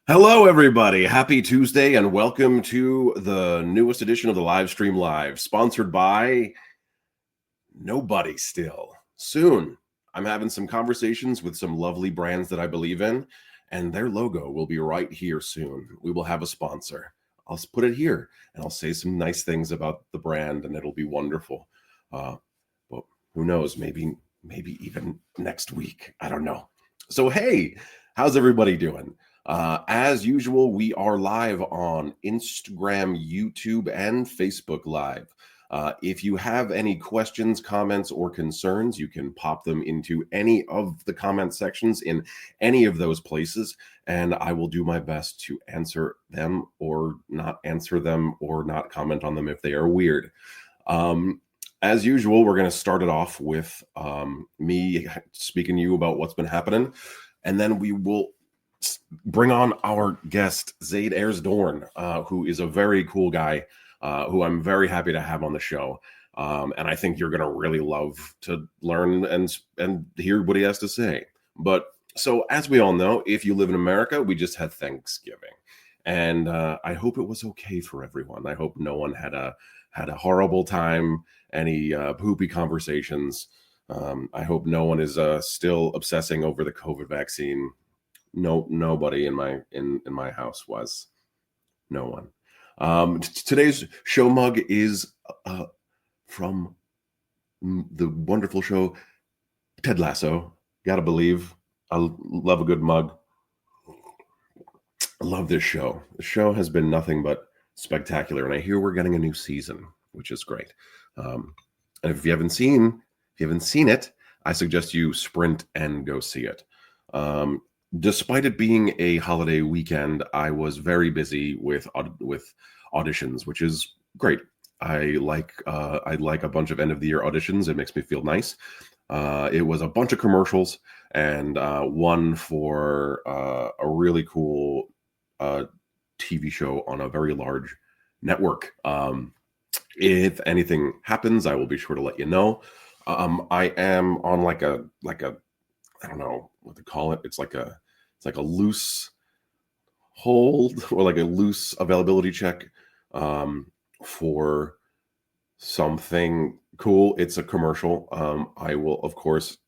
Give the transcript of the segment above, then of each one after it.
Hello, everybody. Happy Tuesday, and welcome to the newest edition of the Live Stream Live, sponsored by nobody still. Soon, I'm having some conversations with some lovely brands that I believe in, and their logo will be right here soon. We will have a sponsor. I'll put it here, and I'll say some nice things about the brand, and it'll be wonderful. But who knows? Maybe even next week. I don't know. So, hey, how's everybody doing? As usual, we are live on Instagram, YouTube, and Facebook Live. If you have any questions, comments, or concerns, you can pop them into any of the comment sections in any of those places, and I will do my best to answer them or not answer them or not comment on them if they are weird. As usual, we're going to start it off with me speaking to you about what's been happening, and then we will bring on our guest, Zayd Dohrn, who is a very cool guy, who I'm very happy to have on the show. And I think you're going to really love to learn and hear what he has to say. But so, as we all know, if you live in America, we just had Thanksgiving. And I hope it was okay for everyone. I hope no one had a horrible time, any poopy conversations. I hope no one is still obsessing over the COVID vaccine. No, nobody in my house was. No one. Today's show mug is from the wonderful show Ted Lasso. Gotta believe. I love a good mug. I love this show. The show has been nothing but spectacular, and I hear we're getting a new season, which is great. And if you haven't seen it, I suggest you sprint and go see it. Despite it being a holiday weekend, I was very busy with auditions, which is great. I like a bunch of end of the year auditions. It makes me feel nice. It was a bunch of commercials and one for a really cool TV show on a very large network. If anything happens, I will be sure to let you know. I am on like a I don't know what to call it. It's like a loose hold or like a loose availability check for something cool. It's a commercial. I will, of course,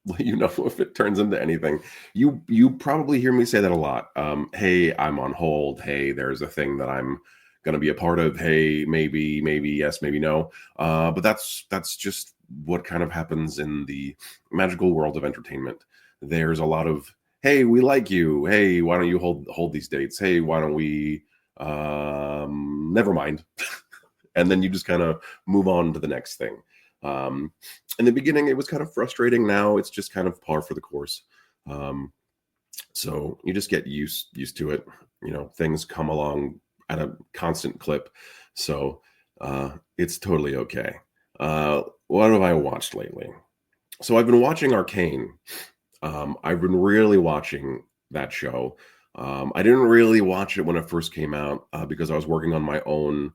let you know if it turns into anything. You probably hear me say that a lot. Hey, I'm on hold. Hey, there's a thing that I'm going to be a part of. Hey, maybe yes, maybe no. But that's just what kind of happens in the magical world of entertainment. There's a lot of, hey, we like you. Hey, why don't you hold these dates? Hey, why don't we never mind. And then you just kind of move on to the next thing. In the beginning, it was kind of frustrating. Now it's just kind of par for the course. So you just get used to it. You know, things come along at a constant clip. So it's totally okay. What have I watched lately? So I've been watching Arcane. I've been really watching that show. I didn't really watch it when it first came out because I was working on my own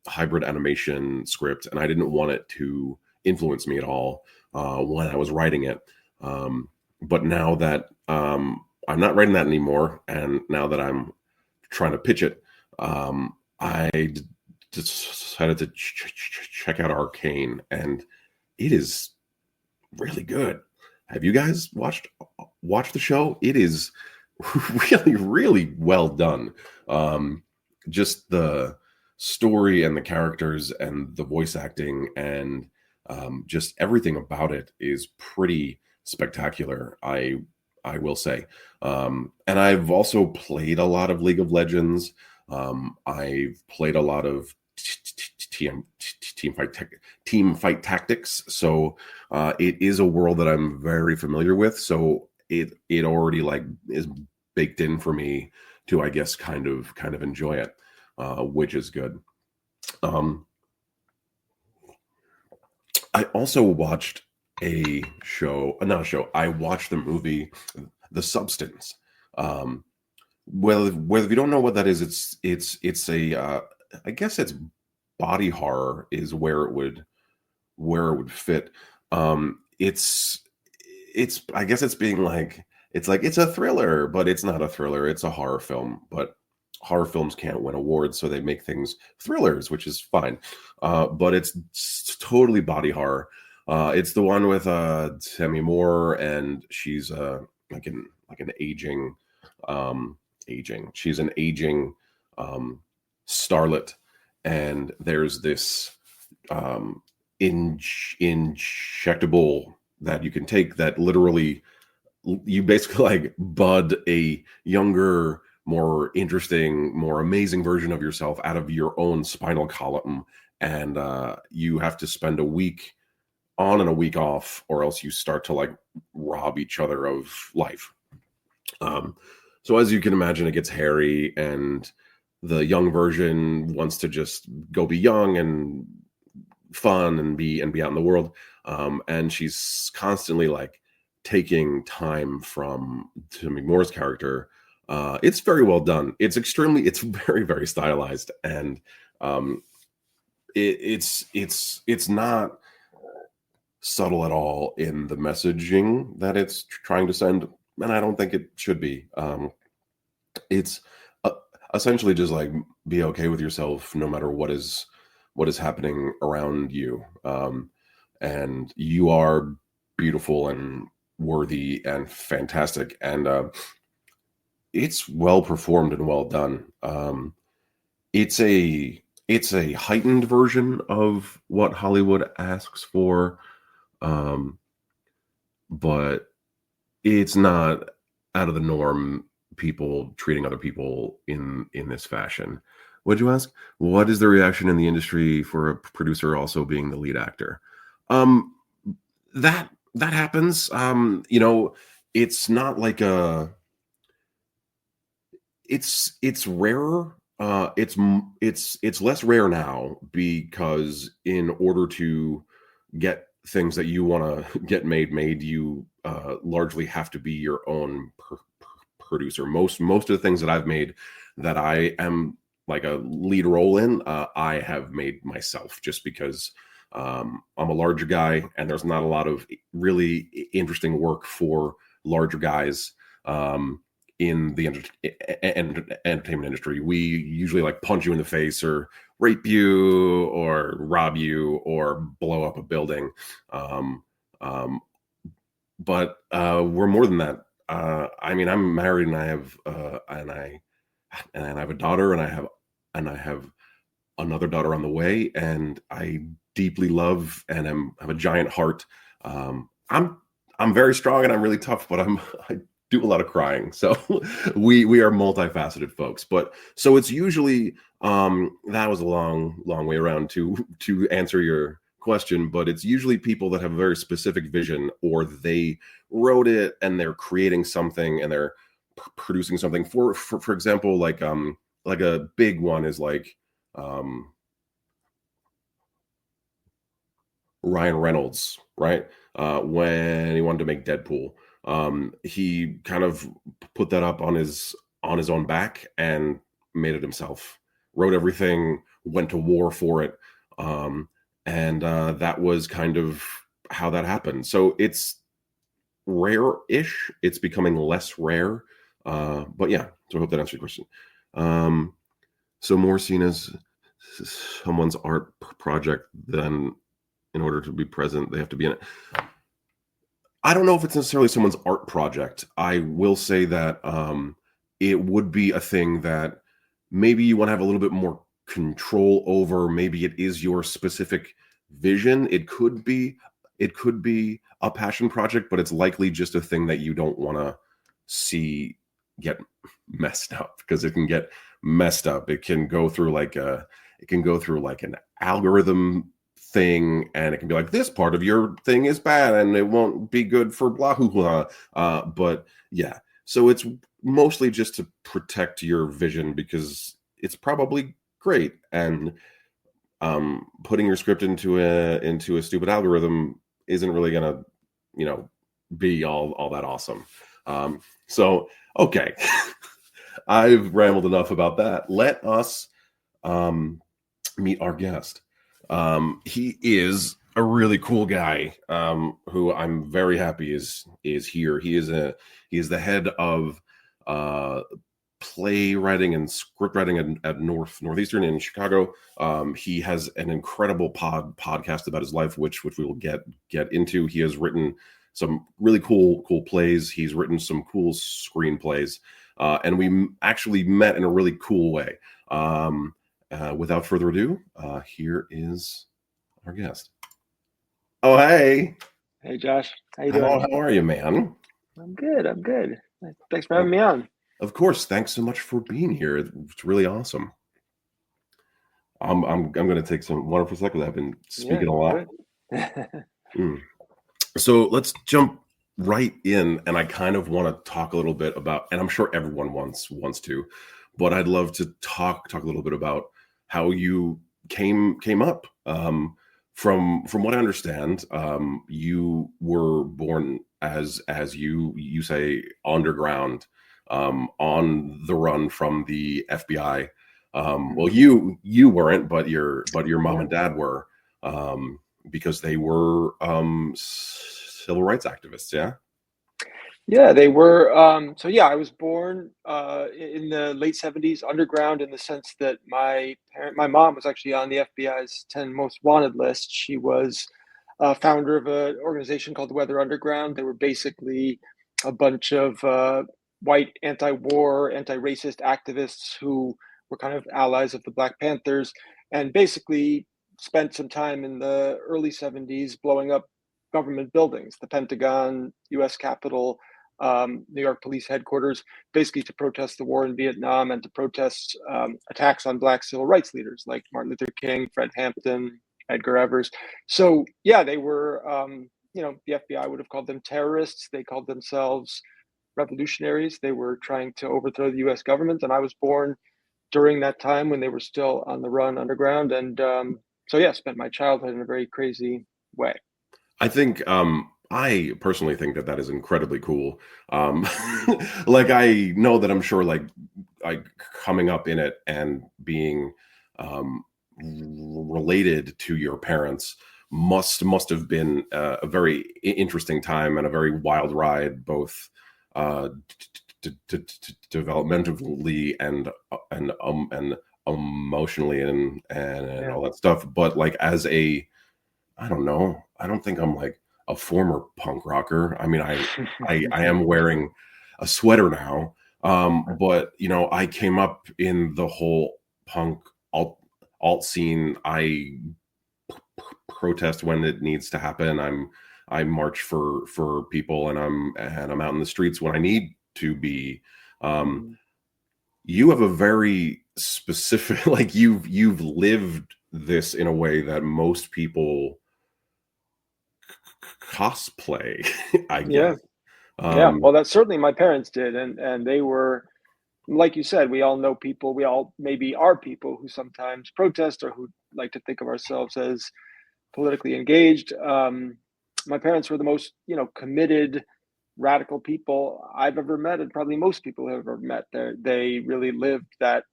hybrid animation script, and I didn't want it to influence me at all when I was writing it. But now that I'm not writing that anymore, and now that I'm trying to pitch it, I decided to check out Arcane, and it is really good. Have you guys watched the show? It is really, really well done. Just the story and the characters and the voice acting and just everything about it is pretty spectacular. I will say. And I've also played a lot of League of Legends. I've played a lot of team fight tactics. So it is a world that I'm very familiar with. So it already like is baked in for me to, I guess, kind of enjoy it, which is good. I also watched I watched the movie The Substance. Whether if you don't know what that is, it's a I guess it's body horror is where it would fit. It's I guess it's being like it's like it's a thriller, but it's not a thriller. It's a horror film. But horror films can't win awards, so they make things thrillers, which is fine. But it's totally body horror. It's the one with Demi Moore, and she's like an aging. She's an aging starlet, and there's this injectable that you can take that literally you basically like bud a younger, more interesting, more amazing version of yourself out of your own spinal column, and you have to spend a week on and a week off, or else you start to like rob each other of life. So as you can imagine, it gets hairy, and the young version wants to just go be young and fun and be out in the world. And she's constantly like taking time from Demi Moore's character. It's very well done. It's very, very stylized, and it's not subtle at all in the messaging that it's trying to send, and I don't think it should be. It's essentially just like be okay with yourself no matter what is happening around you, and you are beautiful and worthy and fantastic, and it's well performed and well done. It's a heightened version of what Hollywood asks for, but it's not out of the norm, people treating other people in this fashion. What'd you ask? What is the reaction in the industry for a producer also being the lead actor? That happens. It's not like it's rarer. It's less rare now, because in order to get things that you want to get made, you largely have to be your own producer. Most of the things that I've made that I am like a lead role in, I have made myself, just because I'm a larger guy, and there's not a lot of really interesting work for larger guys in the entertainment industry. We usually like punch you in the face, or rape you, or rob you, or blow up a building. But we're more than that. I mean, I'm married, and I have a daughter, and I have another daughter on the way, and I deeply love and have a giant heart. I'm very strong, and I'm really tough, but I do a lot of crying. So we are multifaceted folks. But so it's usually that was a long way around to answer your question, but it's usually people that have a very specific vision, or they wrote it and they're creating something, and they're producing something. For example, like a big one is like Ryan Reynolds, right? When he wanted to make Deadpool, he kind of put that up on his own back and made it himself. Wrote everything, went to war for it, and that was kind of how that happened. So it's rare-ish. It's becoming less rare, but yeah. So I hope that answers your question. So more seen as someone's art project than in order to be present, they have to be in it. I don't know if it's necessarily someone's art project. I will say that it would be a thing that maybe you want to have a little bit more control over. Maybe it is your specific vision. It could be a passion project, but it's likely just a thing that you don't want to see get messed up, because it can get messed up. It can go through like an algorithm thing, and it can be like, this part of your thing is bad and it won't be good for blah blah blah. But yeah, so it's mostly just to protect your vision, because it's probably great, and putting your script into a stupid algorithm isn't really gonna be all that awesome. So okay. I've rambled enough about that. Let us meet our guest. He is a really cool guy who I'm very happy is here. He is the head of uh, playwriting and script writing at Northeastern in Chicago. He has an incredible podcast about his life, which we will get into. He has written some really cool plays. He's written some cool screenplays, and we actually met in a really cool way. Without further ado, here is our guest. Oh, hey. Hey, Josh. How you doing? How are you, man? I'm good. I'm good. Thanks for having me on. Of course. Thanks so much for being here. It's really awesome. I'm going to take some water for a second. I've been speaking a lot. So let's jump right in, and I kind of want to talk a little bit about, and I'm sure everyone wants to, but I'd love to talk a little bit about how you came up. From what I understand, you were born as you say underground, on the run from the FBI. Well, you weren't, but your mom and dad were, because they were civil rights activists. Yeah. Yeah, they were. So yeah, I was born in the late 70s, underground, in the sense that my mom was actually on the FBI's 10 most wanted list. She was a founder of an organization called the Weather Underground. They were basically a bunch of white anti-war, anti-racist activists who were kind of allies of the Black Panthers, and basically spent some time in the early 70s blowing up government buildings, the Pentagon, U.S. Capitol, New York Police Headquarters, basically to protest the war in Vietnam and to protest attacks on Black civil rights leaders like Martin Luther King, Fred Hampton, Edgar Evers. So yeah, they were, the FBI would have called them terrorists. They called themselves revolutionaries. They were trying to overthrow the U.S. government, and I was born during that time when they were still on the run underground. And so yeah, spent my childhood in a very crazy way. I think I personally think that is incredibly cool. Like, I know that I'm sure like coming up in it and being related to your parents must have been a very interesting time and a very wild ride, both developmentally and emotionally and all that stuff. But like, as a, I don't know, I don't think I'm like a former punk rocker. I mean, I am wearing a sweater now. But I came up in the whole punk alt scene. I protest when it needs to happen. I march for people, and I'm out in the streets when I need to be. You have a very specific, like, you've lived this in a way that most people cosplay, I guess. Yeah. Well, that's certainly my parents did, and they were, like you said, we all know people. We all maybe are people who sometimes protest or who like to think of ourselves as politically engaged. My parents were the most, committed, radical people I've ever met, and probably most people have ever met. They really lived that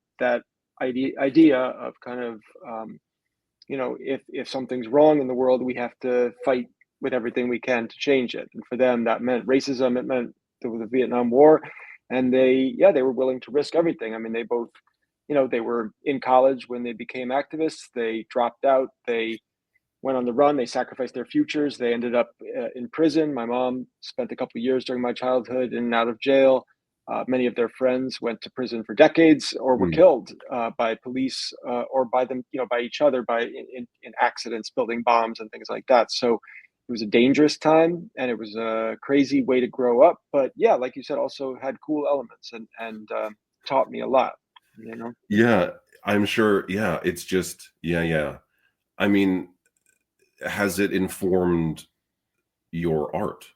idea of kind of, if something's wrong in the world, we have to fight with everything we can to change it. And for them, that meant racism. It meant the Vietnam War, and they were willing to risk everything. I mean, they both, they were in college when they became activists. They dropped out. They went on the run. They sacrificed their futures. They ended up in prison. My mom spent a couple of years during my childhood in and out of jail. Many of their friends went to prison for decades or were killed by police or by them, by each other, in accidents, building bombs and things like that. So it was a dangerous time, and it was a crazy way to grow up. But yeah, like you said, also had cool elements and taught me a lot. Yeah, I'm sure. Yeah, it's just yeah. I mean, has it informed your art?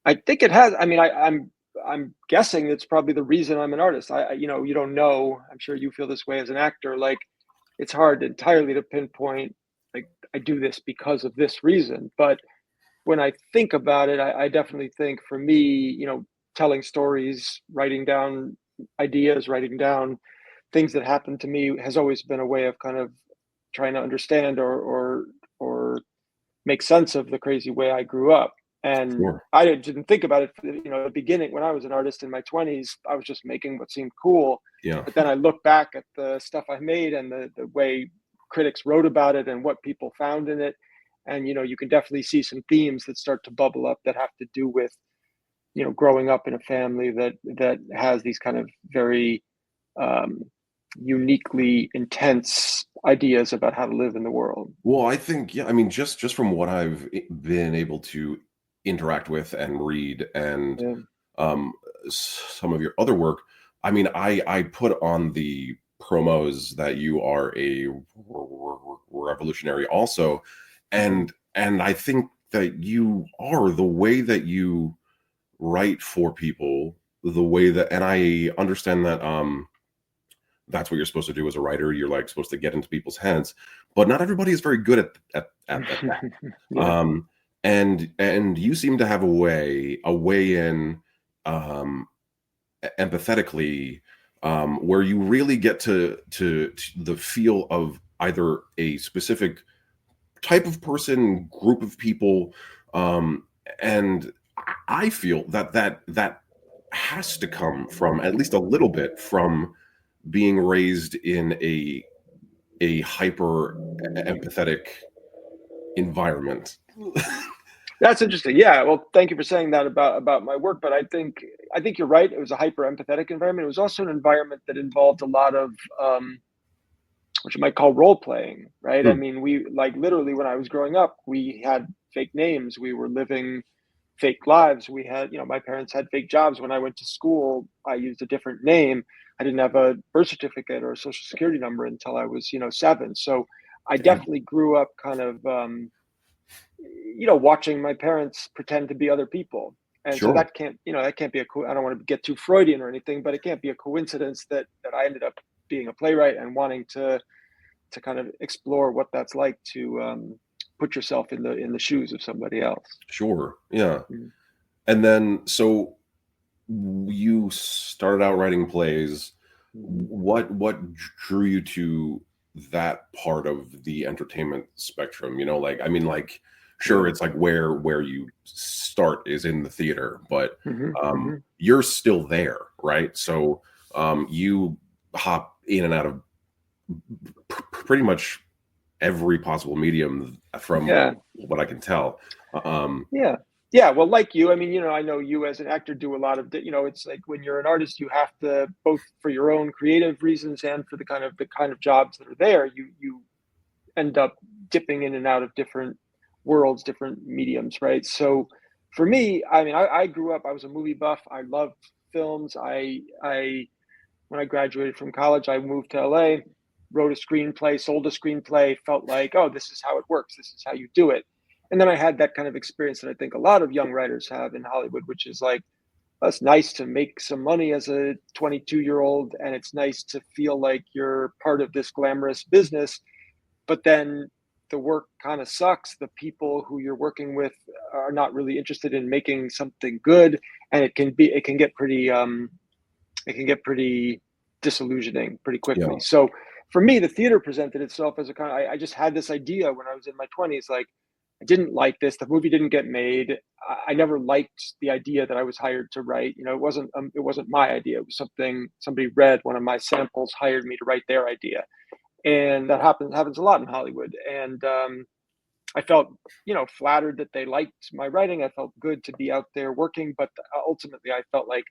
I think it has. I mean, I'm guessing it's probably the reason I'm an artist. You don't know. I'm sure you feel this way as an actor. Like, it's hard entirely to pinpoint, like, I do this because of this reason. But when I think about it, I definitely think for me, telling stories, writing down ideas, writing down things that happened to me has always been a way of kind of trying to understand or make sense of the crazy way I grew up. And Sure. I didn't think about it, at the beginning. When I was an artist in my 20s, I was just making what seemed cool. Yeah. But then I look back at the stuff I made and the way critics wrote about it and what people found in it. And, you can definitely see some themes that start to bubble up that have to do with, growing up in a family that has these kind of very um, uniquely intense ideas about how to live in the world. Well, I think, yeah, I mean, just from what I've been able to interact with and read and Yeah. um, some of your other work, I mean, I put on the promos that you are a revolutionary also, Hmm. and I think that you are the way that you write for people, the way that, and I understand that that's what you're supposed to do as a writer. You're like supposed to get into people's heads, but not everybody is very good at that. Yeah. Um, and you seem to have a way in um, empathetically, where you really get to the feel of either a specific type of person, group of people, and I feel that has to come from at least a little bit from being raised in a hyper empathetic environment. That's interesting. Yeah. Well, thank you for saying that about my work. But I think you're right. It was a hyper empathetic environment. It was also an environment that involved a lot of what you might call role playing, right? I Hmm, mean, we like literally when I was growing up, we had fake names. We were living fake lives. We had, my parents had fake jobs. When I went to school, I used a different name. I didn't have a birth certificate or a social security number until I was, 7. So I damn, definitely grew up kind of, watching my parents pretend to be other people. And so sure. that can't be I don't want to get too Freudian or anything, but it can't be a coincidence that I ended up being a playwright and wanting to kind of explore what that's like to put yourself in the shoes of somebody else. Sure. Yeah. Mhm. And then so you started out writing plays. Mhm. What drew you to that part of the entertainment spectrum? Like, I mean, like, sure, Yeah. it's like where you start is in the theater, but Hmm. Hmm. you're still there, right? So you hop in and out of pretty much every possible medium from Yeah. what I can tell. Um, Yeah. Yeah. Well, like you, I mean, I know you as an actor do a lot of, it's like when you're an artist, you have to both for your own creative reasons and for the kind of jobs that are there, you end up dipping in and out of different worlds, different mediums, right? So for me, I mean, I grew up, I was a movie buff. I loved films. When I graduated from college, I moved to LA, wrote a screenplay, sold a screenplay, felt like, oh, this is how it works. This is how you do it. And then I had that kind of experience that I think a lot of young writers have in Hollywood, which is like, "Oh, it's nice to make some money as a 22-year-old, and it's nice to feel like you're part of this glamorous business. But then the work kind of sucks. The people who you're working with are not really interested in making something good, and it can get pretty disillusioning pretty quickly." yeah, So for me, the theater presented itself as a kind of, I just had this idea when I was in my 20s, like, I didn't like this. The movie didn't get made. I never liked the idea that I was hired to write. It wasn't my idea. It was something somebody read. One of my samples hired me to write their idea, and that happens a lot in Hollywood. And I felt, flattered that they liked my writing. I felt good to be out there working, but ultimately, I felt like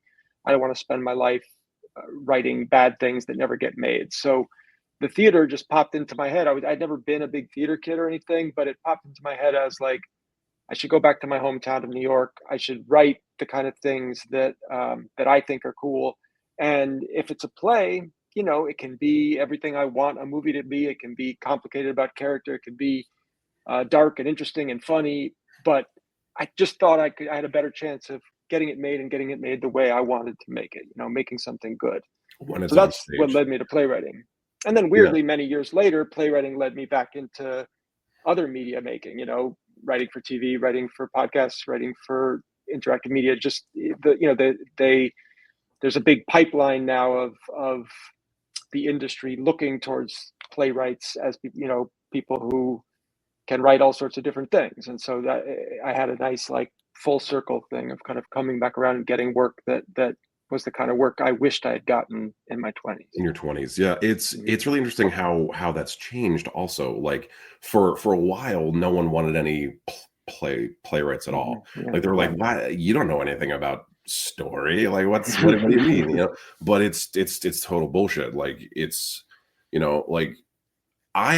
I don't want to spend my life writing bad things that never get made. So the theater just popped into my head. I'd never been a big theater kid or anything, but it popped into my head as like, I should go back to my hometown of New York. I should write the kind of things that I think are cool. And if it's a play, it can be everything I want a movie to be. It can be complicated about character. It can be dark and interesting and funny. But I just thought I had a better chance of getting it made and getting it made the way I wanted to make it. Making something good. when So it's on that's what stage. led me to playwriting. And then Yeah. weirdly, many years later, playwriting led me back into other media making, writing for TV, writing for podcasts, writing for interactive media. Just there's a big pipeline now of the industry looking towards playwrights as people who can write all sorts of different things. And so that I had a nice like full circle thing of kind of coming back around and getting work that was the kind of work I wished I had gotten in my 20s. In your 20s. Yeah, Mhm. it's really interesting how that's changed also. Like for a while, no one wanted any playwrights at Mhm. all. Yeah, Like they were yeah. like, "Why you don't know anything about story? Like what do you mean?" You know? But it's total bullshit. Like it's like I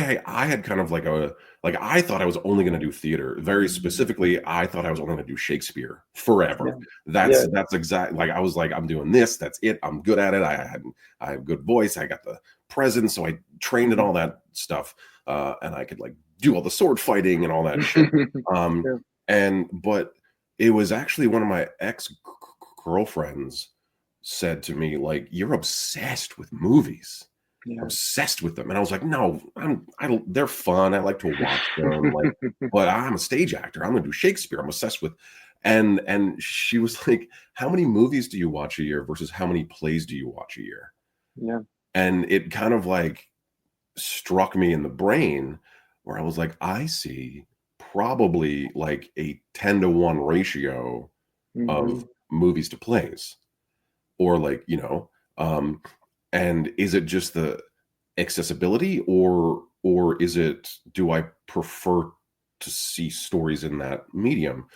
had kind of like I thought I was only going to do theater. Very specifically, I thought I was only going to do Shakespeare Yeah. forever. Yeah. That's exactly like I was like I'm doing this. That's it. I'm good at it. I have good voice. I got the presence, so I trained in Mhm. all that stuff, and I could like do all the sword fighting and all that shit. Um, Sure. but it was actually one of my ex girlfriends said to me like, "You're obsessed with movies." Yeah. Obsessed with them, and I was like, "No, I don't they're fun, I like to watch them, like, but I'm a stage actor, I'm gonna do Shakespeare, I'm obsessed with." And she was like, "How many movies do you watch a year versus how many plays do you watch a year?" Yeah. And it kind of, like, struck me in the brain where I was like, "I see probably, like, a 10-to-1 ratio of Mhm. movies to plays." Or, like, and is it just the accessibility or is it do I prefer to see stories in that medium?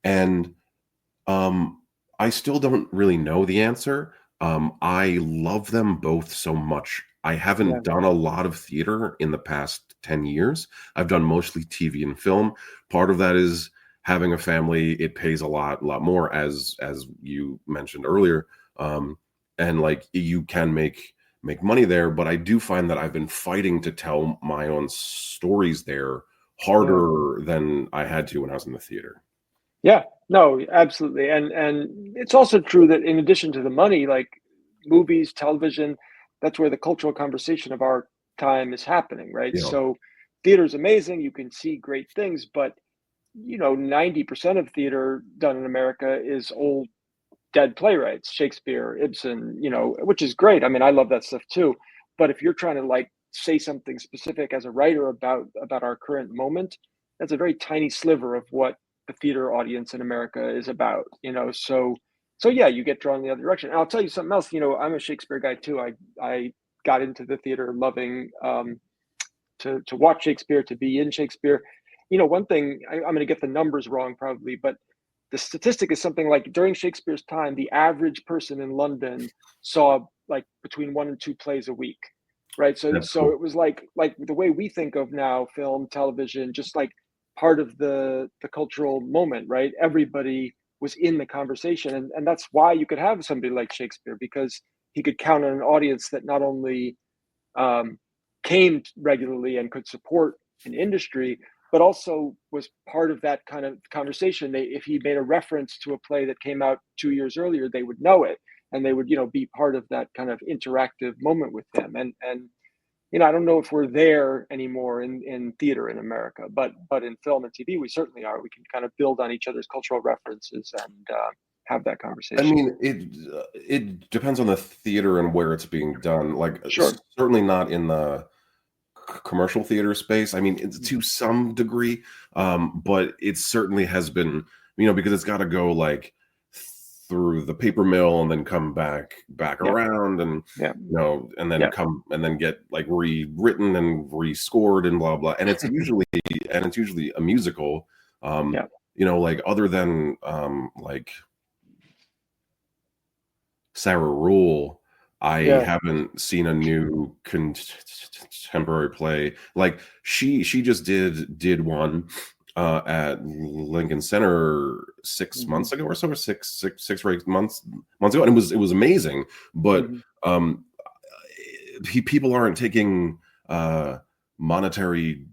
And um I still don't really know the answer. I love them both so much. I Yeah. haven't done a lot of theater in the past 10 years. I've done mostly TV and film. Part of that is having a family. It pays a lot more as you mentioned earlier. Um and like you can make money there, but I do find that I've been fighting to tell my own stories there Yeah. harder than I had to when I was in the theater. Yeah. No, absolutely. And it's also true that in addition to the money, like movies, television, that's where the cultural conversation of our time is happening, right? You know, So theater is amazing. You can see great things, but 90% of theater done in America is old dead playwrights, Shakespeare, Ibsen, which is great. I mean, I love that stuff too. But if you're trying to like say something specific as a writer about our current moment, that's a very tiny sliver of what the theater audience in America is about. So yeah, you get drawn in the other direction. And I'll tell you something else, I'm a Shakespeare guy too. I got into the theater loving to watch Shakespeare, to be in Shakespeare. One thing I'm going to get the numbers wrong probably, but the statistic is something like during Shakespeare's time, the average person in London saw like between 1 and 2 plays a week, right? So that's so cool. it was like the way we think of now film, television, just like part of the cultural moment, right? Everybody was in the conversation, and that's why you could have somebody like Shakespeare because he could count on an audience that not only um, came regularly and could support an industry, but also was part of that kind of conversation. If he made a reference to a play that came out 2 years earlier, they would know it, and they would, be part of that kind of interactive moment with them. And I don't know if we're there anymore in theater in America, but in film and TV, we certainly are. We can kind of build on each other's cultural references and have that I conversation. mean, it depends on the theater and where it's being done. Like, Sure. certainly not in the commercial theater space. I mean, it's to Mhm. some degree, but it certainly has been, because it's got to go like through the paper mill and then come back Yeah. around and Yeah. and then Yeah. come and then get like rewritten and rescored and blah blah. And it's usually a musical. Um, Yeah. like other than like Sarah Rule, I Yeah. haven't seen a new contemporary play. Like she just did one at Lincoln Center six Mhm. months ago or so, or six or 8 months ago, and it was amazing. But Mhm. um, people aren't taking monetary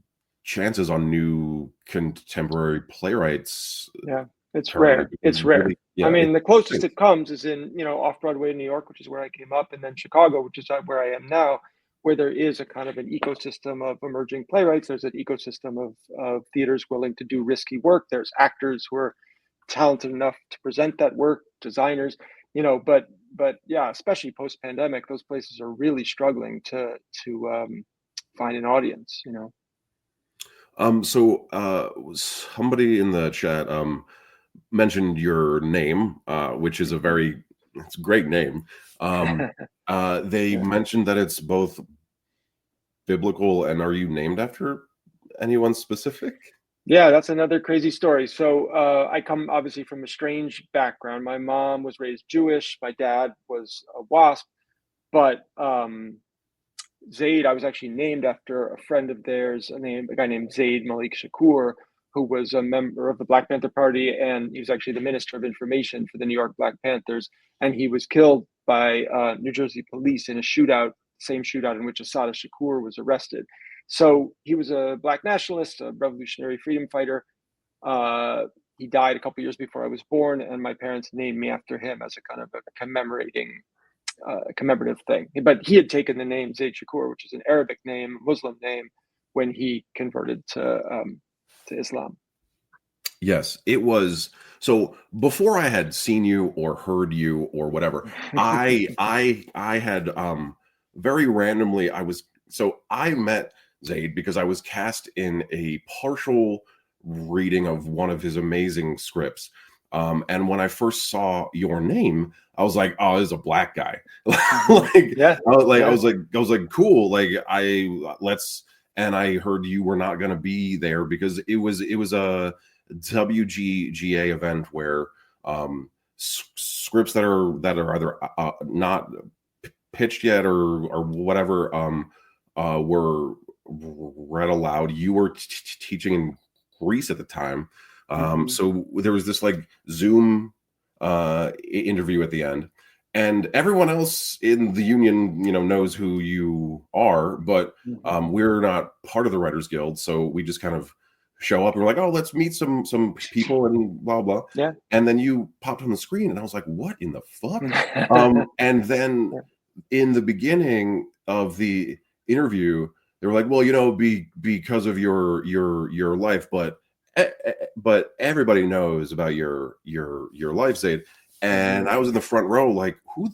chances on new contemporary playwrights Yeah, it's currently rare. because It's really, rare. I yeah, mean, it's the closest it comes is in, off Broadway in New York, which is where I came up, and then Chicago, which is where I am now, where there is a kind of an ecosystem of emerging playwrights. There's an ecosystem of theaters willing to do risky work. There's actors who are talented enough to present that work, designers, but yeah, especially post pandemic, those places are really struggling to find an audience. Somebody in the chat mentioned your name, which is it's a great name. They Yeah. mentioned that it's both biblical, and are you named after anyone specific? Yeah, that's another crazy story. So I come obviously from a strange background. My mom was raised Jewish. My dad was a WASP, but Zayd, I was actually named after a friend of theirs, a guy named Zayd Malik Shakur, who was a member of the Black Panther Party, and he was actually the Minister of Information for the New York Black Panthers. And he was killed by New Jersey police in a shootout, same shootout in which Assata Shakur was arrested. So he was a Black nationalist, a revolutionary freedom fighter. Uh, he died a couple years before I was born, and my parents named me after him as a kind of a commemorative thing. But he had taken the name Zayd Shakur, which is an Arabic name, Muslim name, when he converted to Islam. Yes, it was. So before I had seen you or heard you or whatever, I had very randomly I met Zayd because I was cast in a partial reading of one of his amazing scripts. And when I first saw your name, I was like, "Oh, this is a black guy." like, Yeah, I yeah. was like, "Cool!" Like, let's. And I heard you were not going to be there because it was a WGA event where scripts that are either not pitched yet or whatever were read aloud. You were teaching in Greece at the time, Mm-hmm. so there was this like Zoom interview at the end, and everyone else in the union, knows who you are, but Mm-hmm. we're not part of the Writers Guild, so we just kind of show up and we're like, oh, let's meet some people and blah blah. Yeah. And then you popped on the screen, and I was like, what in the fuck? And then Yeah. in the beginning of the interview, they were like, well, because of your life, but everybody knows about your life, Zayd. And Mm-hmm. I was in the front row, like, who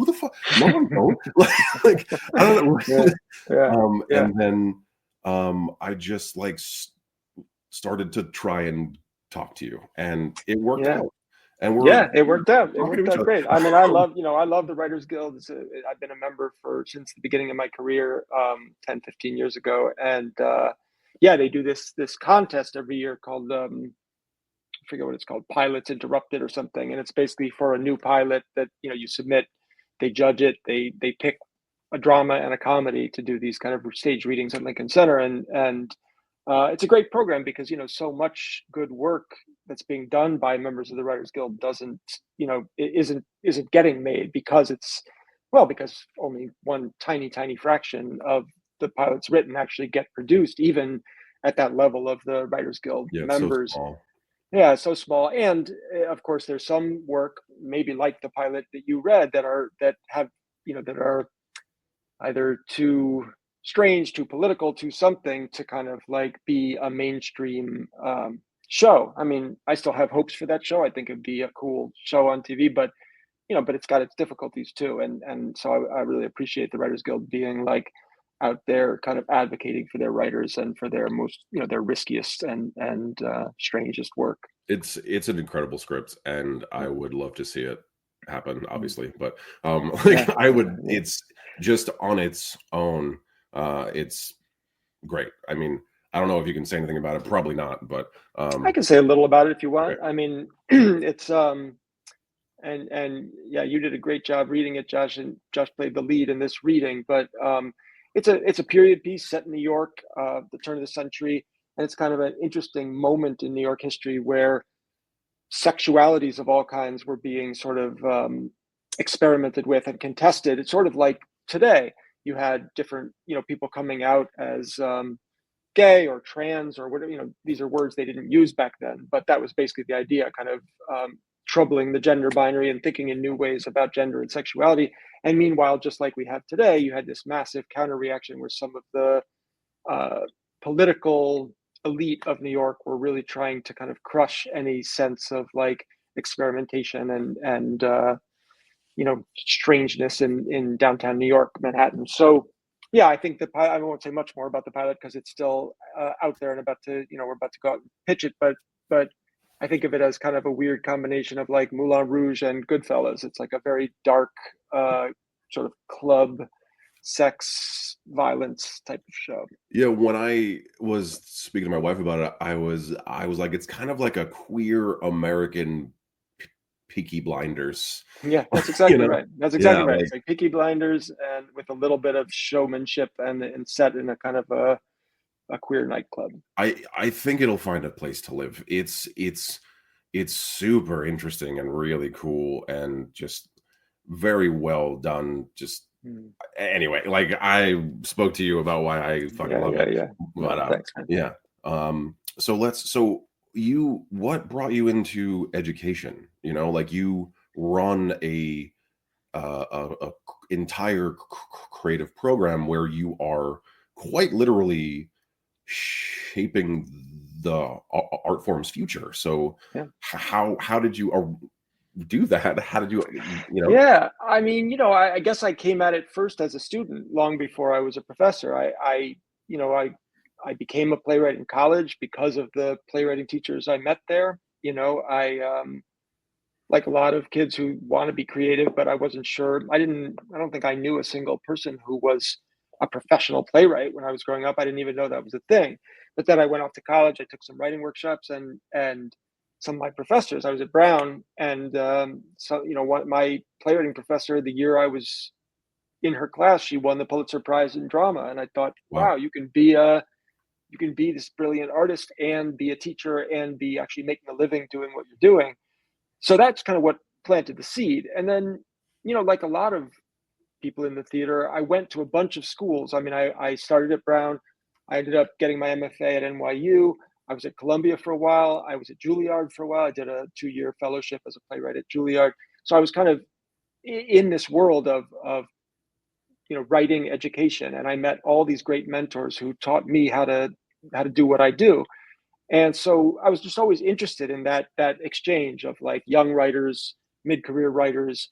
the fuck? No one knows. like, I don't know. Yeah. Yeah. Yeah. And then I just like started to try and talk to you, and it worked Yeah. out. And we're Yeah, it worked out. It talking worked to each out other. great. I mean, I love the Writers Guild. I've been a member since the beginning of my career, 10, 15 years ago. And yeah, they do this contest every year called, I forget what it's called, Pilots Interrupted or something. And it's basically for a new pilot that, you submit, they judge it, they pick a drama and a comedy to do these kind of stage readings at Lincoln Center. And it's a great program because so much good work that's being done by members of the Writers Guild doesn't it isn't getting made because only one tiny fraction of the pilots written actually get produced, even at that level of the Writers Guild Yeah, it's so members. small. Yeah, it's so small, and of course there's some work maybe like the pilot that you read that are either too strange, too political, too something to kind of like be a mainstream show. I mean, I still have hopes for that show. I think it'd be a cool show on TV, but but it's got its difficulties too. And so I really appreciate the Writers Guild being like out there, kind of advocating for their writers and for their most, their riskiest and strangest work. It's an incredible script, and I would love to see it happen, Mhm. obviously. But Yeah, I would. yeah. It's just on its own. It's great. I mean, I don't know if you can say anything about it. Probably not. But I can say a little about it if you okay. want. I mean, it's and yeah, you did a great job reading it, Josh, and Josh played the lead in this reading. But it's a period piece set in New York, the turn of the century, and it's kind of an interesting moment in New York history where sexualities of all kinds were being sort of experimented with and contested. It's sort of like today you had different people coming out as gay or trans or whatever. These are words they didn't use back then, but that was basically the idea, kind of troubling the gender binary and thinking in new ways about gender and sexuality. And meanwhile, just like we have today, you had this massive counter reaction where some of the uh, political elite of New York were really trying to kind of crush any sense of like experimentation and strangeness in downtown New York, Manhattan. So Yeah, I think the pilot, I won't say much more about the pilot because it's still out there and about to, we're about to go out and pitch it. But I think of it as kind of a weird combination of like Moulin Rouge and Goodfellas. It's like a very dark sort of club sex violence type of show. Yeah, when I was speaking to my wife about it, I was like, it's kind of like a queer American Peaky Blinders, Yeah, that's you exactly know? right. That's Yeah, exactly right. like It's like Peaky Blinders and with a little bit of showmanship and set in a kind of a queer nightclub. I think it'll find a place to live. It's super interesting and really cool and just very well done. Just Mm. anyway, like I spoke to you about why I fucking Yeah, love yeah, it. yeah. But No, thanks, man. yeah. So you what brought you into education? You know, like you run a entire creative program where you are quite literally shaping the art form's future. So Yeah. how did you do that? How did you know? Yeah, I mean, I guess I came at it first as a student long before I was a professor. You know, I became a playwright in college because of the playwriting teachers I met there. Like a lot of kids who want to be creative, but I wasn't sure. I don't think I knew a single person who was a professional playwright when I was growing up. I didn't even know that was a thing. But then I went off to college. I took some writing workshops, and some of my professors. I was at Brown, and so what my playwriting professor, the year I was in her class, she won the Pulitzer Prize in drama, and I thought, Wow. wow, you can be this brilliant artist and be a teacher and be actually making a living doing what you're doing. So that's kind of what planted the seed. And then, like a lot of people in the theater, I went to a bunch of schools. I mean, I started at Brown. I ended up getting my MFA at NYU. I was at Columbia for a while. I was at Juilliard for a while. I did a 2-year fellowship as a playwright at Juilliard. So I was kind of in this world of writing education, and I met all these great mentors who taught me how to do what I do. And so I was just always interested in that exchange of like young writers, mid-career writers,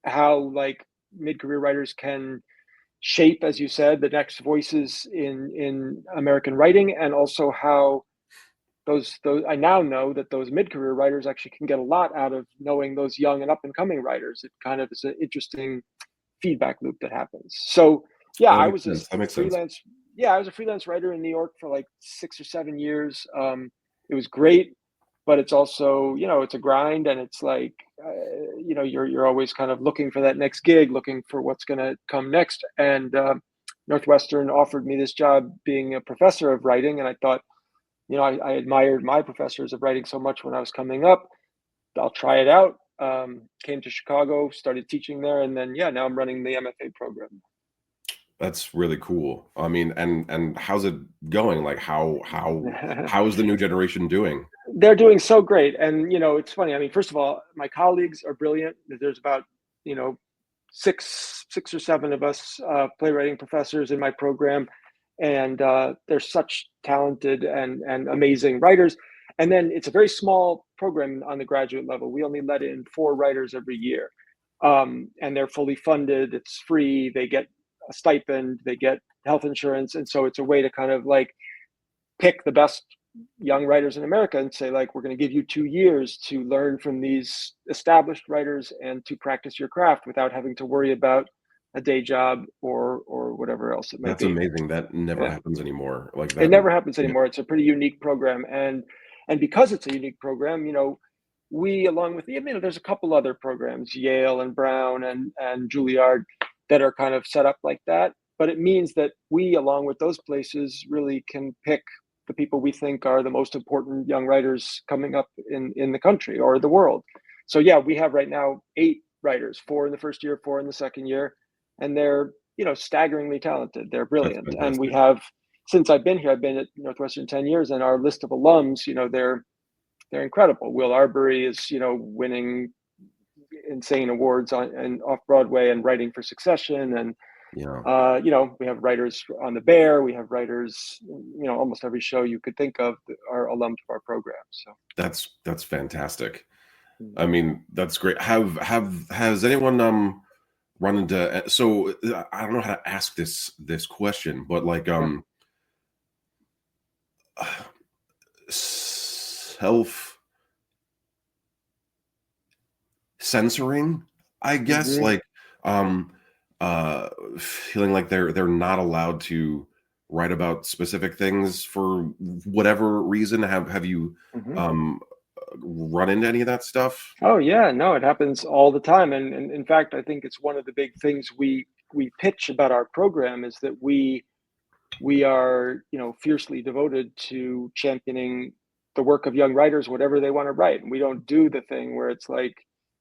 how like mid-career writers can shape, as you said, the next voices in American writing, and also how those I now know that those mid-career writers actually can get a lot out of knowing those young and up and coming writers. It kind of is an interesting feedback loop that happens. So yeah, That I makes was a sense. That makes sense. freelance. Yeah, I was a freelance writer in New York for like 6 or 7 years. It was great, but it's also it's a grind, and it's like you're always kind of looking for that next gig, looking for what's going to come next. And Northwestern offered me this job being a professor of writing, and I thought, I admired my professors of writing so much when I was coming up. I'll try it out. Came to Chicago, started teaching there, and then yeah, now I'm running the MFA program. That's really cool. I mean, and how's it going? Like how is the new generation doing? They're doing so great, and it's funny. I mean, first of all, my colleagues are brilliant. There's about you know six or seven of us playwriting professors in my program, and they're such talented and amazing writers. And then it's a very small program on the graduate level. We only let in 4 writers every year, and they're fully funded. It's free. They get a stipend. They get health insurance, and so it's a way to kind of like pick the best young writers in America and say, like, we're going to give you 2 years to learn from these established writers and to practice your craft without having to worry about a day job or whatever else it might That's be. amazing. That never Yeah. happens anymore. Like It that. never happens Yeah. anymore. It's a pretty unique program. And because it's a unique program, we, along with, there's a couple other programs, Yale and Brown and Juilliard, that are kind of set up like that. But it means that we, along with those places, really can pick the people we think are the most important young writers coming up in the country or the world. So yeah, we have right now 8 writers, 4 in the first year, 4 in the second year, and they're staggeringly talented. They're That's brilliant, and we fantastic. have, since I've been here, I've been at Northwestern 10 years, and our list of alums, they're incredible. Will Arbery is, winning insane awards on and off Broadway and writing for Succession. And, Yeah. we have writers on The Bear. We have writers, almost every show you could think of are alums of our program. So, That's fantastic. I mean, that's great. Has anyone run into, so I don't know how to ask this question, but like Yeah. self censoring, I guess, Hmm. like um uh feeling like they're not allowed to write about specific things for whatever reason. Have you Hmm. um run into any of that stuff? Oh yeah, no, it happens all the time, and in fact, I think it's one of the big things we pitch about our program is that we are, fiercely devoted to championing the work of young writers, whatever they want to write. And we don't do the thing where it's like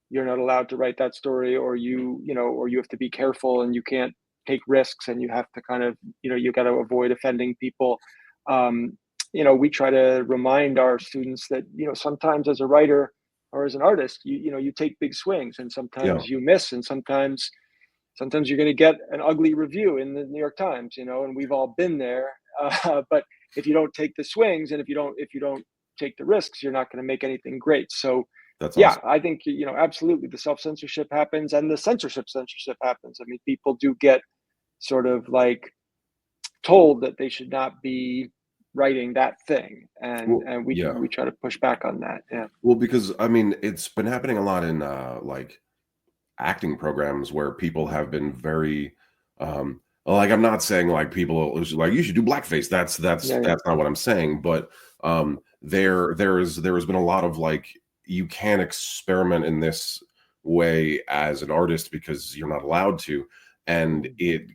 you're not allowed to write that story, or or you have to be careful and you can't take risks and you have to kind of, you got to avoid offending people. Um, we try to remind our students that, sometimes as a writer or as an artist, you take big swings and Yeah, sometimes you miss and sometimes you're going to get an ugly review in the New York Times, and we've all been there. But if you don't take the swings and if you don't take the risks, you're not going to make anything great. So, that's yeah, awesome. I think absolutely the self censorship happens and the censorship happens. I mean, people do get sort of like told that they should not be writing that thing, and Well, and we yeah. we try to push back on that. Yeah. Well, because I mean, it's been happening a lot in like acting programs where people have been very like, I'm not saying like people like you should do blackface. Yeah. Yeah. That's not what I'm saying, but there has been a lot of like, you can't experiment in this way as an artist because you're not allowed to, and Mhm. it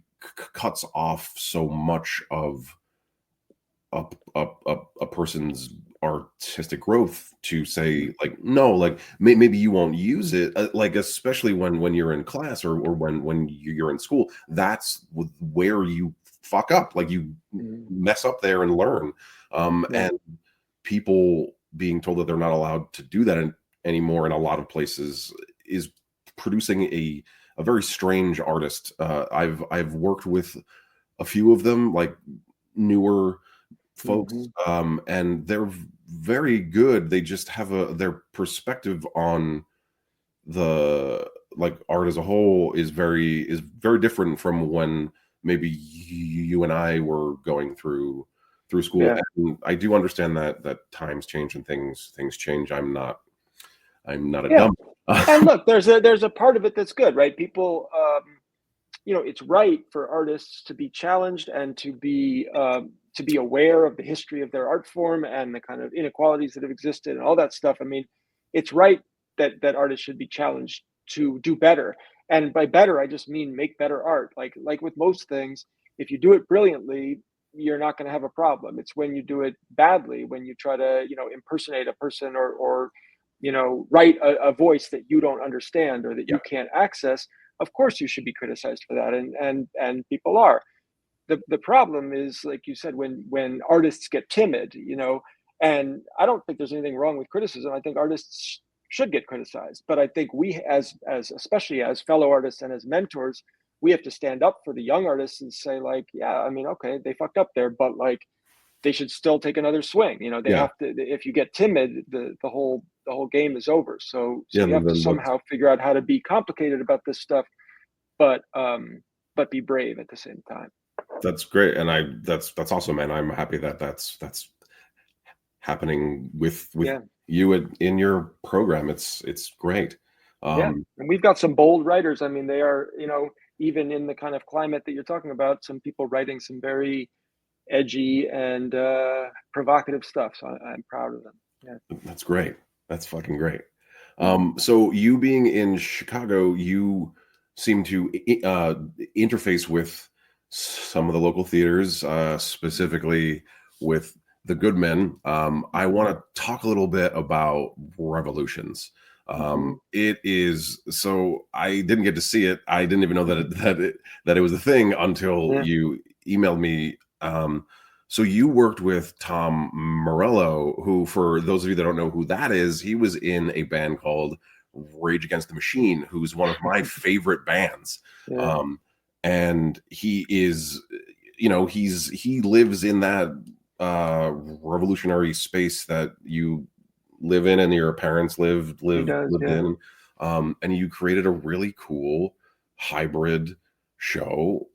cuts off so much of a person's artistic growth to say Mhm. like, no, like maybe you won't use it, like especially when you're in class, or when you're in school, that's where you fuck up, like you Mhm. mess up there and learn. Yeah. And people being told that they're not allowed to do that anymore in a lot of places is producing a very strange artist. I've worked with a few of them, like newer folks, Mhm. and they're very good. They just have their perspective on the like art as a whole is very different from when maybe you and I were going through school. Yeah. And I do understand that times change and things change. I'm not a Yeah. dumb. And look, there's a part of it that's good, right? People, it's right for artists to be challenged and to be aware of the history of their art form and the kind of inequalities that have existed and all that stuff. I mean, it's right that artists should be challenged to do better. And by better, I just mean make better art. Like with most things, if you do it brilliantly, you're not going to have a problem. It's when you do it badly, when you try to, impersonate a person or write a voice that you don't understand or that Yeah, you can't access. Of course you should be criticized for that, and people are. The problem is, like you said, when artists get timid, and I don't think there's anything wrong with criticism. I think artists should get criticized, but I think we as especially as fellow artists and as mentors, we have to stand up for the young artists and say, like, yeah, I mean, okay, they fucked up there, but like they should still take another swing. They yeah, have to. If you get timid, the whole game is over. So yeah. you have to Then what? somehow figure out how to be complicated about this stuff, but be brave at the same time. That's great, and that's awesome, man. I'm happy that that's happening with Yeah. you in your program. It's great. Yeah, Um, and we've got some bold writers. I mean, they are, even in the kind of climate that you're talking about, some people writing some very edgy and provocative stuff. So I'm proud of them. Yeah. that's great. That's fucking great. Mhm. So you being in Chicago, you seem to interface with some of the local theaters, specifically with the Good Men. I Mhm. want to talk a little bit about Revolutions. Mhm. It is so I didn't get to see it. I didn't even know that Mhm. that it was a thing until Yeah. you emailed me. So you worked with Tom Morello, who, for those of you that don't know who that is, he was in a band called Rage Against the Machine, who's one of my favorite bands. Yeah. Um, and he is, he lives in that revolutionary space that you live in and your parents lived He lived does. lived Yeah. in. And you created a really cool hybrid show.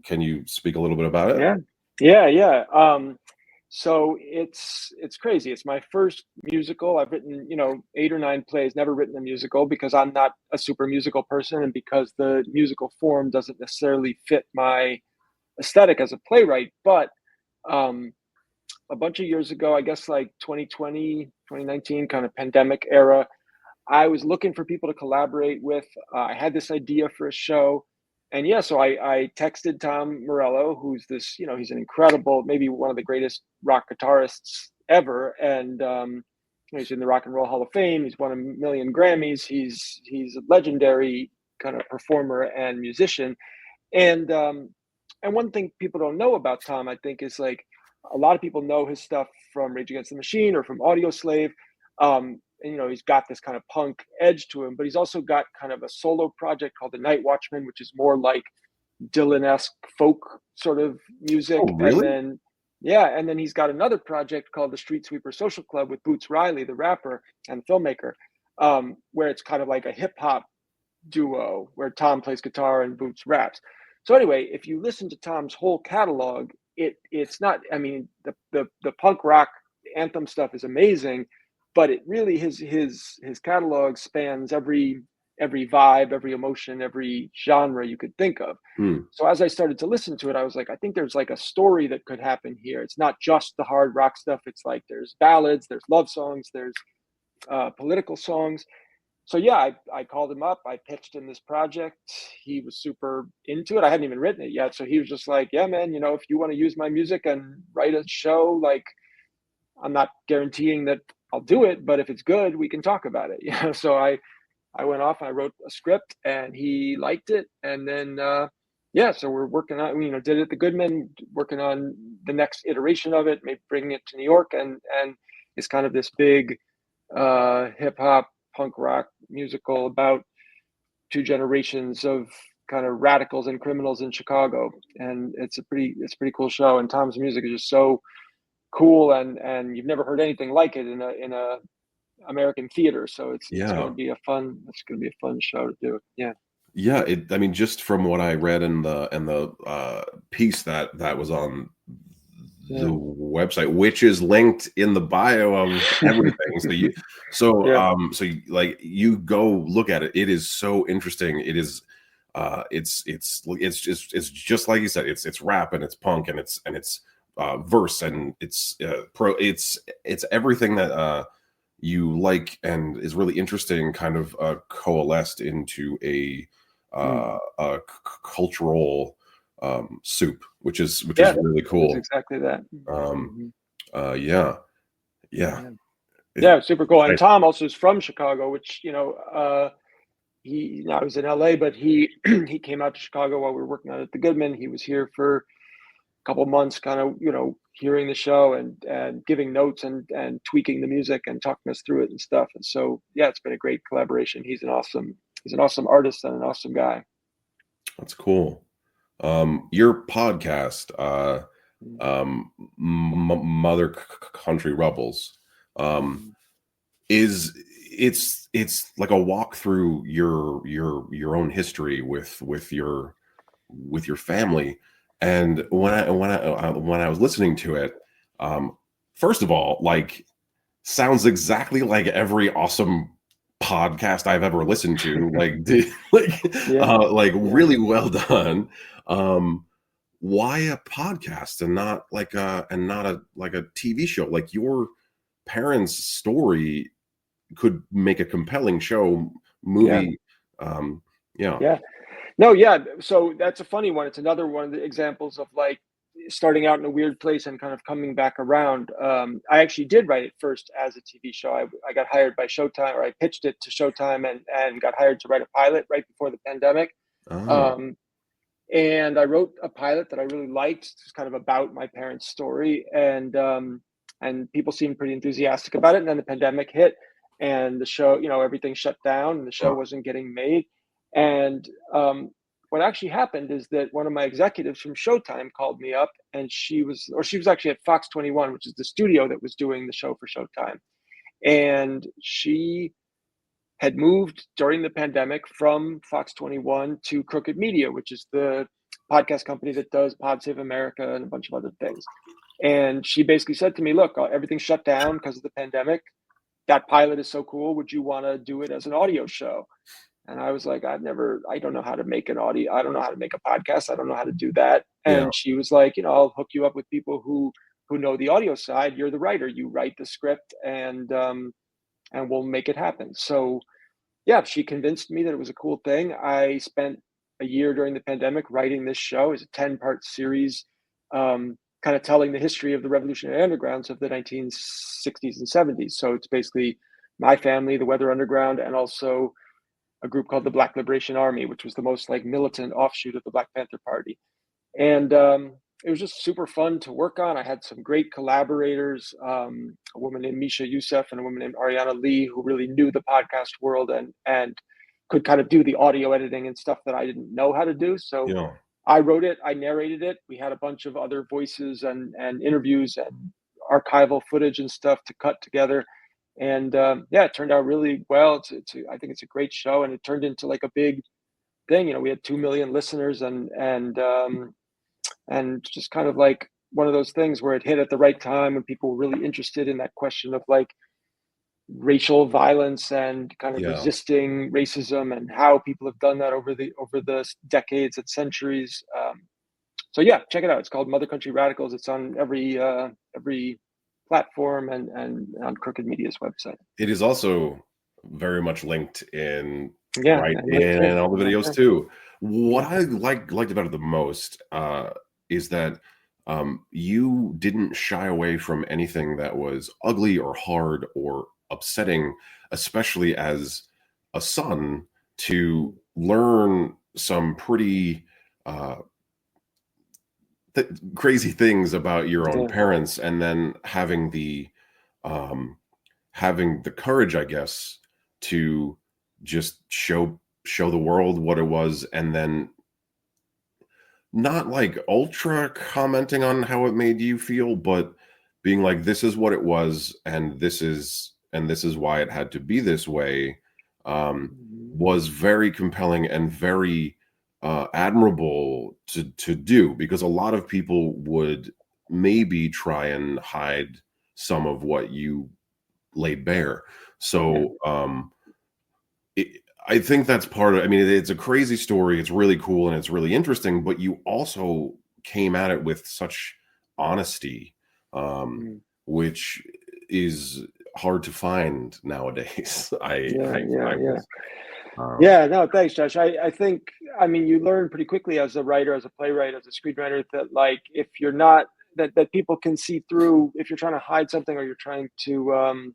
Can you speak a little bit about it? Yeah. So it's crazy. It's my first musical. I've written, 8 or 9 plays, never written a musical because I'm not a super musical person and because the musical form doesn't necessarily fit my aesthetic as a playwright. But um, a bunch of years ago, I guess like 2020, 2019 kind of pandemic era, I was looking for people to collaborate with. I had this idea for a show. And yeah, so I texted Tom Morello, who's this, he's an incredible, maybe one of the greatest rock guitarists ever. And he's in the Rock and Roll Hall of Fame. He's won a million Grammys. He's a legendary kind of performer and musician. And one thing people don't know about Tom, I think, is like a lot of people know his stuff from Rage Against the Machine or from Audio Slave. And he's got this kind of punk edge to him, but he's also got kind of a solo project called The Night Watchman, which is more like Dylan-esque folk sort of music. Oh, really? And then he's got another project called the Street Sweeper Social Club with Boots Riley, the rapper and filmmaker, where it's kind of like a hip hop duo where Tom plays guitar and Boots raps. So anyway, if you listen to Tom's whole catalog, it's not, I mean, the punk rock anthem stuff is amazing, but it really his catalog spans every vibe, every emotion, every genre you could think of. So as I started to listen to it, I was like, I think there's like a story that could happen here. It's not just the hard rock stuff. It's like there's ballads, there's love songs, there's political songs. So yeah, I called him up. I pitched him this project. He was super into it. I hadn't even written it yet, so he was just like, "Yeah, man, if you want to use my music and write a show, like, I'm not guaranteeing that I'll do it, but if it's good, we can talk about it." So I went off. I wrote a script, and he liked it. And then so we're working on, did it at the Goodman, working on the next iteration of it, maybe bringing it to New York, and it's kind of this big hip hop punk rock musical about 2 generations of kind of radicals and criminals in Chicago. And it's a pretty cool show. And Tom's music is just so cool, and you've never heard anything like it in a American theater. So it's going to be a fun show to do. Yeah, I mean, just from what I read in the piece that was on the website, which is linked in the bio of everything. So you go look at it. It is so interesting. It is it's just like you said, it's rap and it's punk and it's verse and it's it's everything that you like and is really interesting, kind of coalesced into a cultural soup, which is really cool. It's exactly that. Super cool. And Tom also is from Chicago, which he now he's in LA, but he he came out to Chicago while we were working on it at the Goodman. He was here for a couple months, kind of hearing the show and giving notes and tweaking the music and talking us through it and stuff. And so it's been a great collaboration. He's an awesome artist and an awesome guy. That's cool. Your podcast, Mother Country Rebels, it's like a walk through your own history with your family. And when I was listening to it, first of all, like, sounds exactly like every awesome podcast I've ever listened to. Really well done. Why a podcast and not a TV show? Like, your parents' story could make a compelling show, movie. So that's a funny one. It's another one of the examples of like starting out in a weird place and kind of coming back around. I actually did write it first as a TV show. I got hired by Showtime, or I pitched it to Showtime and got hired to write a pilot right before the pandemic. And I wrote a pilot that I really liked. It's kind of about my parents' story, and people seemed pretty enthusiastic about it. And then the pandemic hit, and the show, everything shut down, and the show wasn't getting made. And what actually happened is that one of my executives from Showtime called me up, and she was actually at Fox 21, which is the studio that was doing the show for Showtime. And she had moved during the pandemic from Fox 21 to Crooked Media, which is the podcast company that does Pod Save America and a bunch of other things. And she basically said to me, look, everything's shut down because of the pandemic. That pilot is so cool. Would you want to do it as an audio show? And I was like, I don't know how to make an audio. I don't know how to make a podcast. I don't know how to do that. Yeah. And she was like, I'll hook you up with people who know the audio side. You're the writer. You write the script, and we'll make it happen. So yeah, she convinced me that it was a cool thing. I spent a year during the pandemic writing this show. It's a 10-part series, kind of telling the history of the Revolutionary Undergrounds of the 1960s and 70s. So it's basically my family, the Weather Underground, and also a group called the Black Liberation Army, which was the most like militant offshoot of the Black Panther Party. And it was just super fun to work on. I had some great collaborators, a woman named Misha Youssef and a woman named Ariana Lee, who really knew the podcast world and could kind of do the audio editing and stuff that I didn't know how to do. So Yeah. I wrote it, I narrated it. We had a bunch of other voices and interviews and archival footage and stuff to cut together. And it turned out really well. I think it's a great show, and it turned into like a big thing. We had 2 million listeners, and just kind of like one of those things where it hit at the right time when people were really interested in that question of like racial violence and kind of resisting racism and how people have done that over the decades and centuries. So yeah, check it out. It's called Mother Country Radicals. It's on every platform and on Crooked Media's website. It is also very much linked in in all the videos too. What I liked about it the most is that you didn't shy away from anything that was ugly or hard or upsetting, especially as a son, to learn some pretty crazy things about your own parents, and then having the courage, I guess, to just show the world what it was, and then not like ultra commenting on how it made you feel, but being like, this is what it was, and this is why it had to be this way, was very compelling and very admirable to do, because a lot of people would maybe try and hide some of what you laid bare. So I think that's part of, it's a crazy story. It's really cool and it's really interesting, but you also came at it with such honesty, which is hard to find nowadays. No, thanks, Josh. I think, you learn pretty quickly as a writer, as a playwright, as a screenwriter, that like, if you're not, that people can see through, if you're trying to hide something, or you're trying to,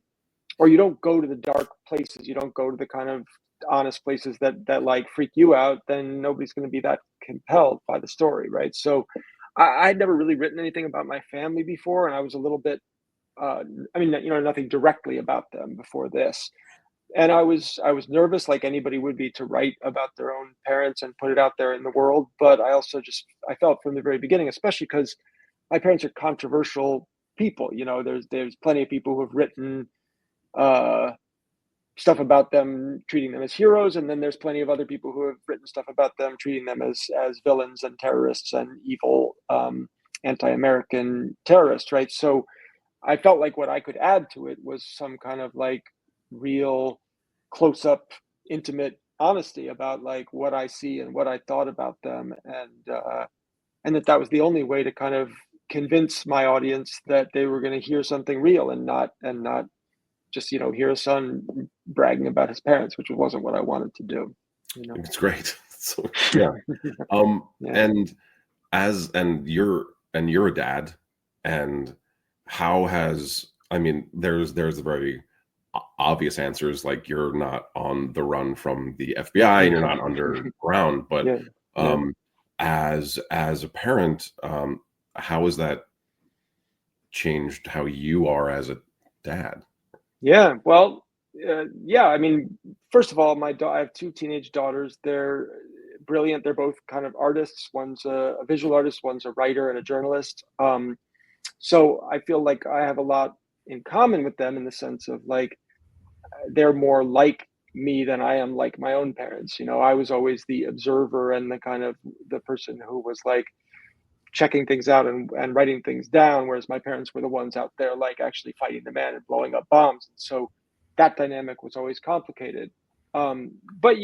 or you don't go to the dark places, you don't go to the kind of honest places that like freak you out, then nobody's going to be that compelled by the story, right? So I'd never really written anything about my family before, and I was a little bit, nothing directly about them before this. And I was nervous, like anybody would be, to write about their own parents and put it out there in the world. But I also I felt from the very beginning, especially because my parents are controversial people. There's plenty of people who have written stuff about them, treating them as heroes, and then there's plenty of other people who have written stuff about them, treating them as villains and terrorists and evil, anti-American terrorists, right? So I felt like what I could add to it was some kind of like real close-up, intimate honesty about like what I see and what I thought about them, and that was the only way to kind of convince my audience that they were going to hear something real and not just hear a son bragging about his parents, which wasn't what I wanted to do. It's great. So, yeah. And you're a dad, and how has, there's the very obvious answers, like you're not on the run from the FBI and you're not underground, but as a parent, how has that changed how you are as a dad? Yeah, well, first of all, I have 2 teenage daughters. They're brilliant. They're both kind of artists. One's a visual artist, one's a writer and a journalist. So I feel like I have a lot in common with them, in the sense of like, they're more like me than I am like my own parents. I was always the observer and the kind of the person who was like checking things out and writing things down, whereas my parents were the ones out there like actually fighting the man and blowing up bombs. And so that dynamic was always complicated. But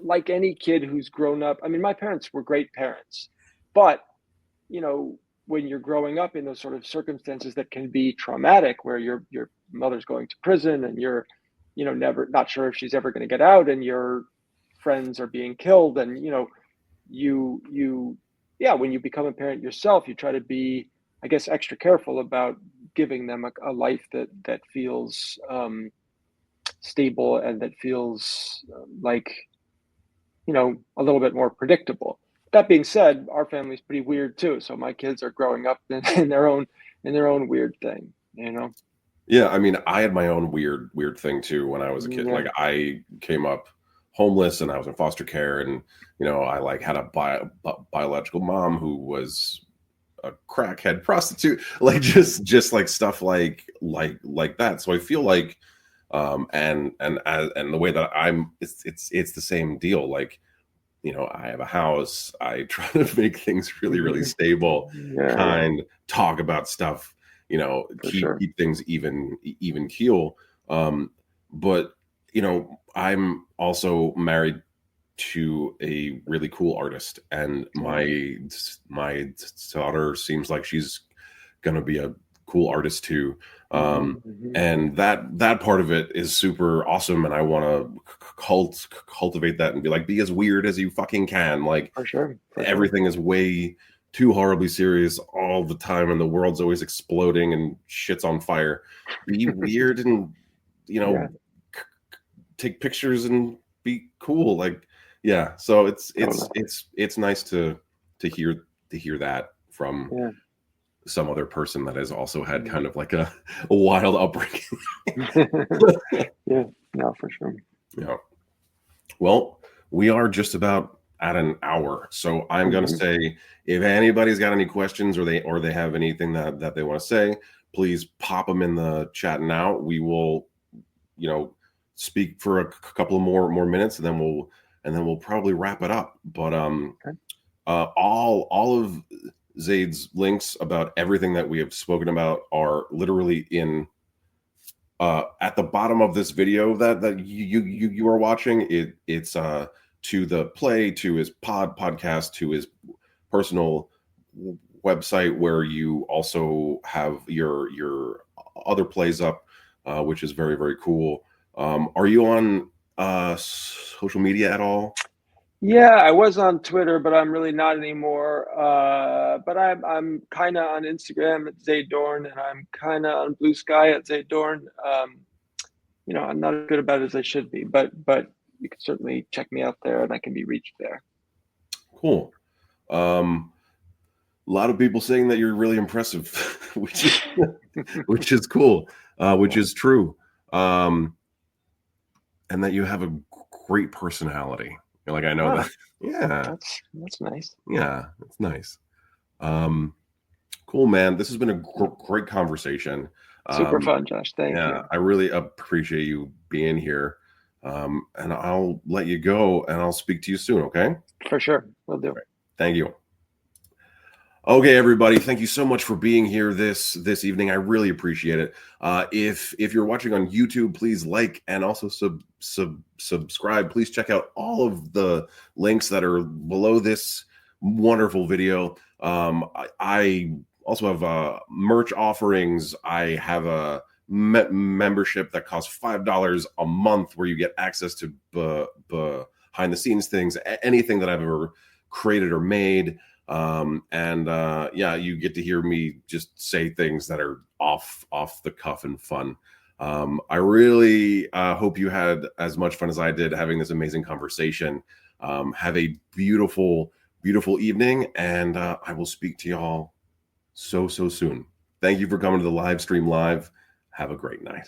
like any kid who's grown up, I mean, my parents were great parents, but when you're growing up in those sort of circumstances that can be traumatic, where your mother's going to prison and you're, never not sure if she's ever going to get out, and your friends are being killed, and you yeah, when you become a parent yourself, you try to be, I guess, extra careful about giving them a life that feels stable and that feels like a little bit more predictable. That being said, our family's pretty weird too. So my kids are growing up in their own weird thing, Yeah, I mean, I had my own weird thing too when I was a kid. Yeah. Like, I came up homeless and I was in foster care, and I like had a biological mom who was a crackhead prostitute, like just like stuff like that. So I feel like and the way that it's the same deal. Like, I have a house. I try to make things really stable, Yeah, talk about stuff, for sure. keep things even keel. But I'm also married to a really cool artist, and my daughter seems like she's gonna be a cool artist too. Mhm. And that part of it is super awesome, and I want to cultivate that and be as weird as you fucking can. Like, For sure, for sure. everything is way too horribly serious all the time, and the world's always exploding and shit's on fire. Be weird and Yeah, c- take pictures and be cool. Like, yeah. So totally. it's nice to hear that from Yeah. some other person that has also had kind of like a wild upbringing. Yeah, no, for sure. Yeah. Well, we are just about at an hour, so I'm going to Mhm. say, if anybody's got any questions, or they have anything that they want to say, please pop them in the chat now. We will, speak for a couple of more minutes, and then we'll probably wrap it up. But Okay. all of Zayd's links about everything that we have spoken about are literally in at the bottom of this video that you are watching. It's to the play, to his podcast, to his personal website, where you also have your other plays up, which is very cool. Are you on social media at all? Yeah, I was on Twitter, but I'm really not anymore. But I'm kind of on Instagram at Zayd Dohrn, and I'm kind of on Blue Sky at Zayd Dohrn. I'm not as good about it as I should be, but you can certainly check me out there, and I can be reached there. Cool. A lot of people saying that you're really impressive, which is cool, which Yeah, is true, and that you have a great personality. Like, I know that. ah, Yeah, that's nice. yeah, it's nice. Um, cool, man. This has been a great conversation. Super Um, fun, Josh. Thank yeah, you. I really appreciate you being here. And I'll let you go, and I'll speak to you soon. Okay. For sure, will do. Thank you. Okay, everybody, thank you so much for being here this evening. I really appreciate it. If you're watching on YouTube, please like and also subscribe. Please check out all of the links that are below this wonderful video. I also have merch offerings. I have a membership that costs $5 a month, where you get access to behind the scenes things, anything that I've ever created or made. Yeah, you get to hear me just say things that are off the cuff and fun. I really hope you had as much fun as I did having this amazing conversation. Have a beautiful evening, and I will speak to y'all so soon. Thank you for coming to the live stream live. Have a great night.